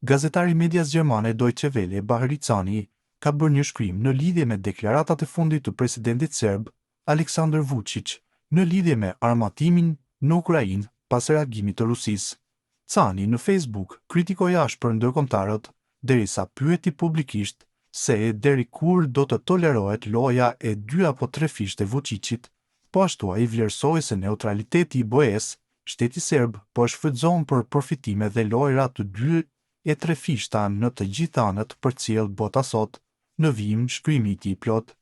Gazetari i medias gjermane Deutsche Welle Bahri Cani ka bërë një shkrim në lidhje me deklaratat e fundit të presidentit serb Aleksandar Vučić në lidhje me armatimin në Ukrainë pas reagimit të Rusisë. Cani në Facebook kritikoi ashpër ndërkombëtarët derisa pyeti publikisht se deri kur do të tolerohet loja e 2 apo 3 fisht e Vučićit. Po ashtu ai vlerësoi se neutraliteti i BE-s, shteti serb, po shfrytëzohen për përfitime dhe lojra të 2 e 3 fishta në të gjithë anët përcjell bota sot. Në vim shkrimi i tij plot.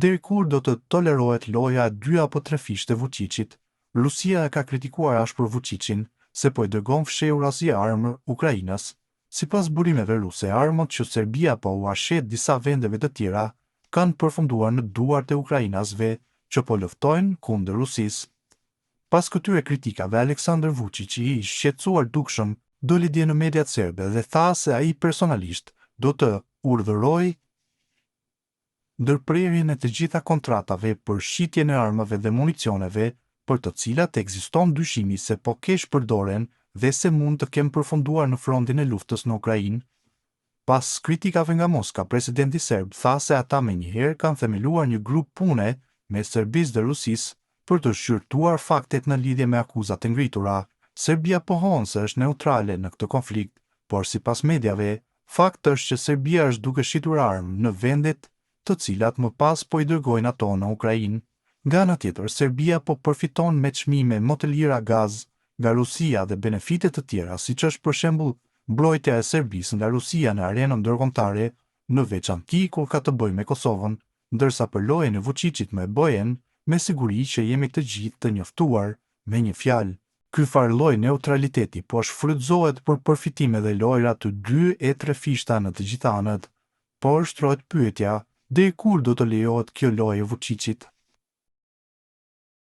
Deri kur do të tolerohet loja e 2 apo 3 fisht e Vučićit? Rusia e ka kritikuar ashpër Vučićin se po i dërgon fshehura si armë Ukrainës. Sipas burimeve ruse, armët që Serbia po u ashet disa vendeve të tjera kanë përfunduar në duart e ukrainasve që po luftojnë kundër Rusisë. Pas këtyre kritikave, Aleksandar Vučić i shqetësuar dukshëm doli dje në mediat serbe dhe tha se ai personalisht do të urdhërojë ndërprerjen e të gjitha kontratave për shitjen e armëve dhe municioneve për të cilat ekziston dyshimi se po keq përdoren dhe se mund të kenë përfunduar në frontin e luftës në Ukrainë. Pas kritikave nga Moska, presidenti serb tha se ata menjëherë kanë themeluar një grup pune mes Serbisë dhe Rusisë për të shqyrtuar faktet në lidhje me akuzat e ngritura. Serbia pohon se është neutrale në këtë konflikt, por sipas mediave, fakti është që Serbia është duke shitur armë në vendet të cilat më pas po i dërgojnë ato në Ukrainë. Nga ana tjetër, Serbia po përfiton me çmime më të lira gaz nga Rusia dhe benefite të tjera, siç është për shembull mbrojtja e Serbisë nga Rusia në arenën ndërkombëtare, në veçanti kur ka të bëjë me Kosovën, ndërsa për lojën e Vučićit me BE-n, me siguri që jemi të gjithë të njoftuar, me një fjalë, ky farë lloj neutraliteti po shfrytëzohet për përfitime dhe lojra të 2 e 3 fishta në të gjitha anët. Por shtrohet pyetja, deri kur do të lejohet kjo lojë e Vučićit?